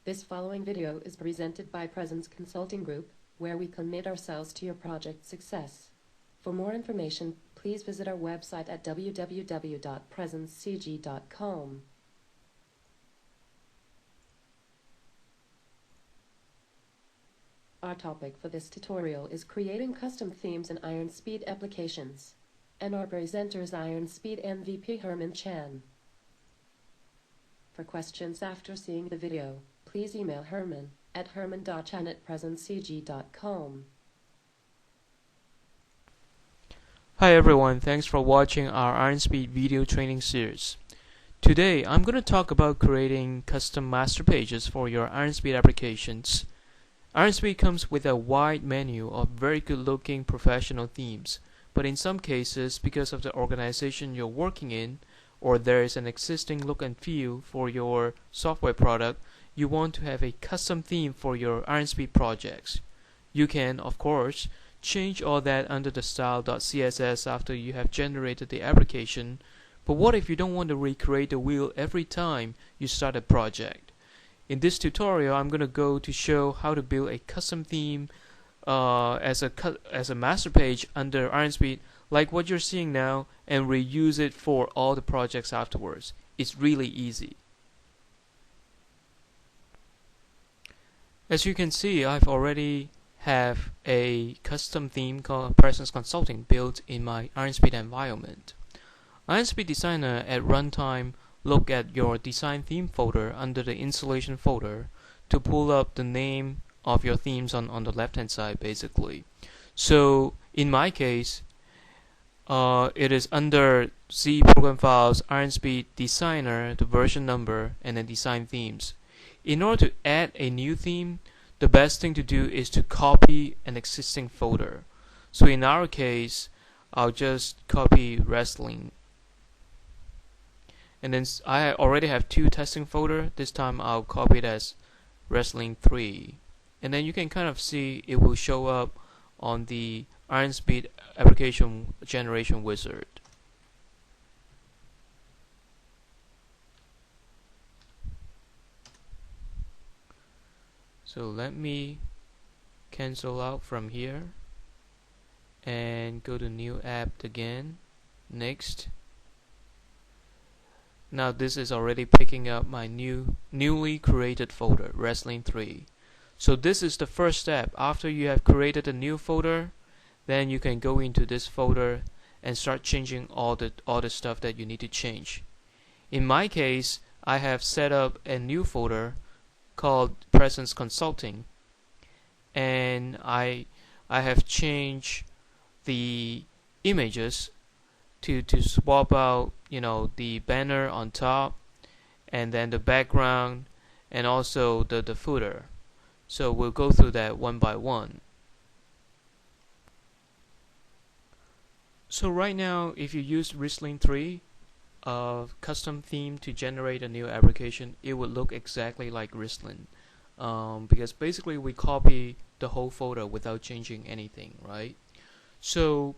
This following video is presented by Presence Consulting Group, where we commit ourselves to your project success. For more information, please visit our website at www.presencecg.com. Our topic for this tutorial is creating custom themes in IronSpeed applications. And our presenter is IronSpeed MVP Herman Chan. For questions after seeing the video, please email Herman at herman.chan@presencecg.com. Hi everyone, thanks for watching our IronSpeed video training series. Today I'm going to talk about creating custom master pages for your IronSpeed applications. IronSpeed comes with a wide menu of very good looking professional themes, but in some cases, because of the organization you're working in, or there is an existing look and feel for your software product, you want to have a custom theme for your IronSpeed projects. You can, of course, change all that under the style.css after you have generated the application, but what if you don't want to recreate the wheel every time you start a project? In this tutorial, I'm going to go to show how to build a custom theme as a master page under IronSpeed, like what you're seeing now, and reuse it for all the projects afterwards. It's really easy. As you can see, I've already have a custom theme called Presence Consulting built in my IronSpeed environment. IronSpeed Designer at runtime look at your design theme folder under the installation folder to pull up the name of your themes on the left hand side basically. So in my case, it is under C program files, IronSpeed Designer, the version number, and then design themes. In order to add a new theme, the best thing to do is to copy an existing folder. So in our case, I'll just copy wrestling. And then I already have two testing folder. This time I'll copy it as wrestling 3. And then you can kind of see it will show up on the IronSpeed application generation wizard. So let me cancel out from here and go to new app again. Next. Now this is already picking up my newly created folder, Wrestling 3. So this is the first step. After you have created a new folder, then you can go into this folder and start changing all the stuff that you need to change. In my case, I have set up a new folder called Presence Consulting, and I have changed the images to swap out, the banner on top, and then the background, and also the footer. So we'll go through that one by one. So right now, if you use Wrestling 3 custom theme to generate a new application, it would look exactly like Wrestling, because basically we copy the whole folder without changing anything, right? So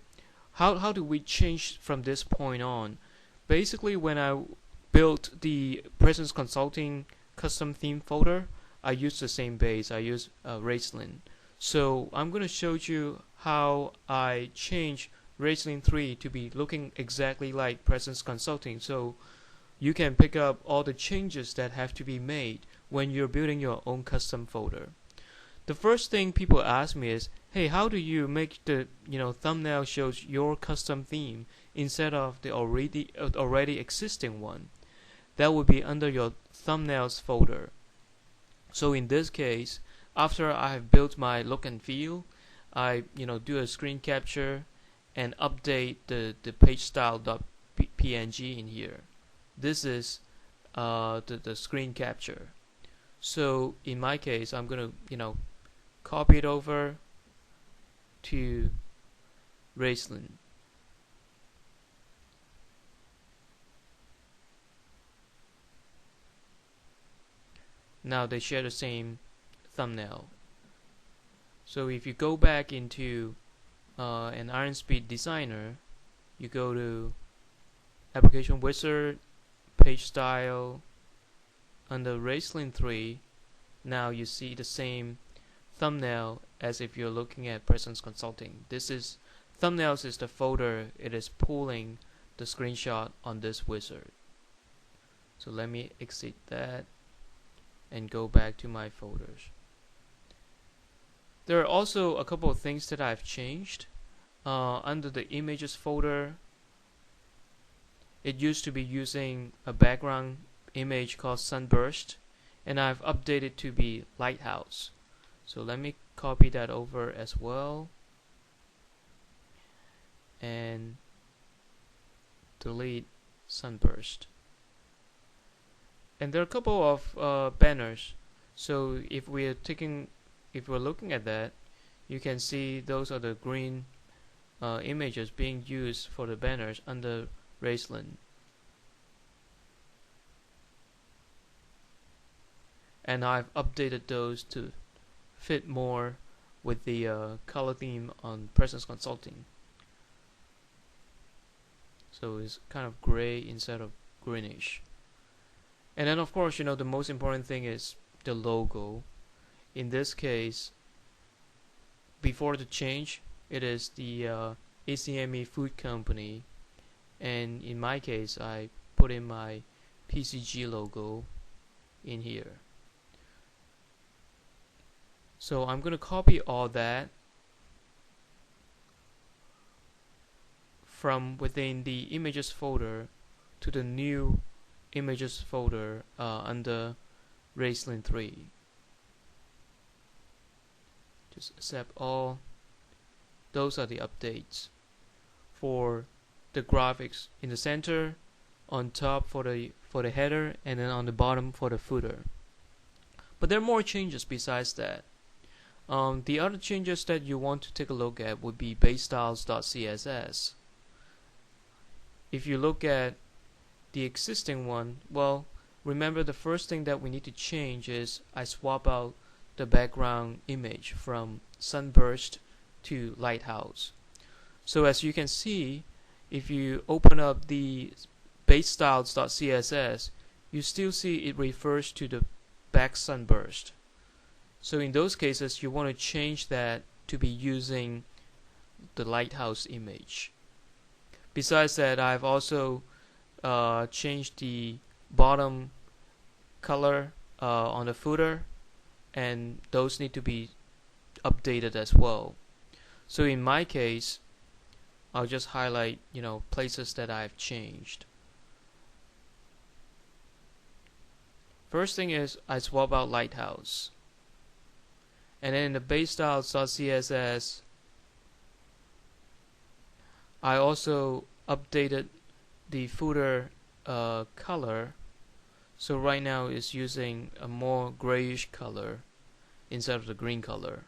how do we change from this point on? Basically, when I built the Presence Consulting custom theme folder, I used the same base. I used Wrestling. So I'm going to show you how I change Wrestling 3 to be looking exactly like Presence Consulting, so you can pick up all the changes that have to be made when you're building your own custom folder. The first thing people ask me is, hey, how do you make the thumbnail shows your custom theme instead of the already existing one? That would be under your thumbnails folder. So in this case, after I have built my look and feel, I do a screen capture and update the page style.png in here. This is the screen capture. So in my case, I'm gonna copy it over to Wrestling. Now they share the same thumbnail. So if you go back into an IronSpeed Designer, you go to Application Wizard, Page Style, under Wrestling 3, now you see the same thumbnail as if you're looking at Presence Consulting. This is thumbnails is the folder it is pulling the screenshot on this wizard. So let me exit that and go back to my folders. There are also a couple of things that I've changed. Under the images folder, it used to be using a background image called Sunburst, and I've updated to be Lighthouse. So let me copy that over as well and delete Sunburst. And there are a couple of banners. So if we're looking at that, you can see those are the green images being used for the banners under Raceland. And I've updated those to fit more with the color theme on Presence Consulting. So it's kind of gray instead of greenish. And then of course, the most important thing is the logo. In this case, before the change, it is the ACME Food Company, and in my case, I put in my PCG logo in here. So I'm going to copy all that from within the images folder to the new images folder under Raceland 3. Just accept all. Those are the updates for the graphics in the center, on top for the header, and then on the bottom for the footer. But there are more changes besides that. The other changes that you want to take a look at would be basestyles.css. If you look at the existing one, well, remember the first thing that we need to change is I swap out the background image from Sunburst to Lighthouse. So as you can see, if you open up the basestyles.css, you still see it refers to the back Sunburst. So in those cases, you want to change that to be using the Lighthouse image. Besides that, I've also changed the bottom color on the footer, and those need to be updated as well. So in my case, I'll just highlight places that I've changed. First thing is I swap out Lighthouse, and then in the basestyles.css, I also updated the footer color. So right now it's using a more grayish color instead of the green color.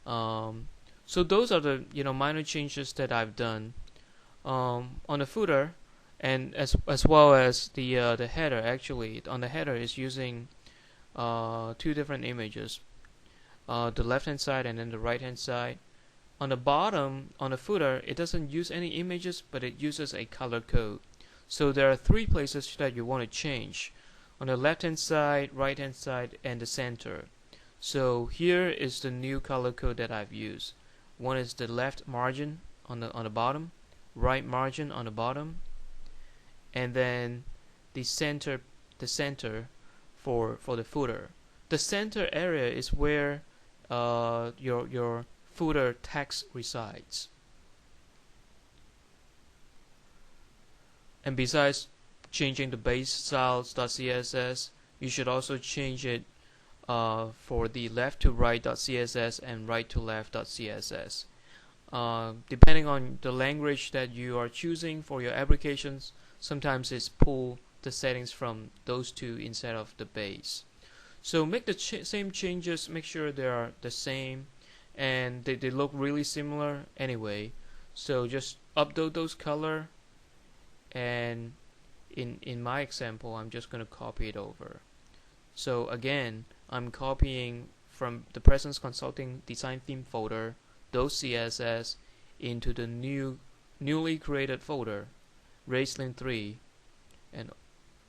So those are the minor changes that I've done on the footer, and as well as the header. Actually, on the header is using two different images, the left hand side and then the right hand side. On the bottom, on the footer, it doesn't use any images, but it uses a color code. So there are three places that you want to change: on the left hand side, right hand side, and the center. So here is the new color code that I've used. One is the left margin on the bottom, right margin on the bottom, and then the center for the footer. The center area is where your footer text resides. And besides changing the basestyles.css, you should also change it for the left to right.css and right to left.css. Depending on the language that you are choosing for your applications, sometimes it's pull the settings from those two instead of the base. So make the same changes, make sure they are the same, and they look really similar anyway. So just upload those color, and in my example, I'm just going to copy it over. So again, I'm copying from the Presence Consulting Design Theme folder those CSS into the newly created folder, Raceland 3, and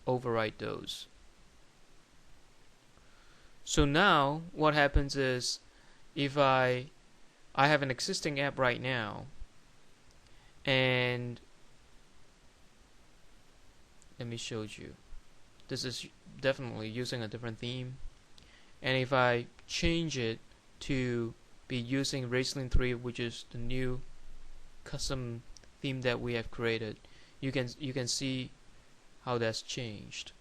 overwrite those. So now what happens is, if I have an existing app right now, and let me show you. This is definitely using a different theme, and if I change it to be using Raceling 3, which is the new custom theme that we have created, you can see how that's changed.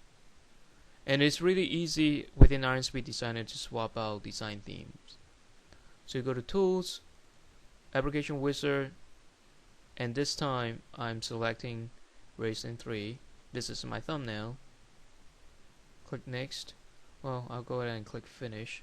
And it's really easy within RSP Designer to swap out design themes. So you go to Tools, Application Wizard, and this time I'm selecting Raceling 3. This is my thumbnail. Click Next. Well, I'll go ahead and click Finish.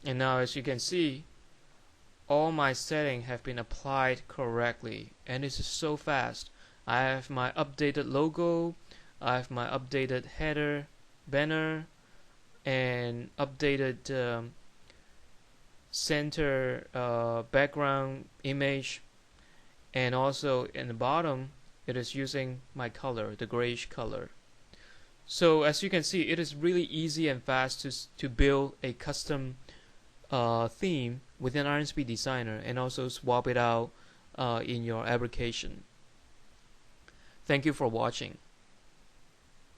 And now, as you can see, all my settings have been applied correctly, and this is so fast. I have my updated logo, I have my updated header, banner, and updated center background image, and also in the bottom it is using my color, the grayish color. So as you can see, it is really easy and fast to build a custom theme within RSP Designer and also swap it out in your application. Thank you for watching.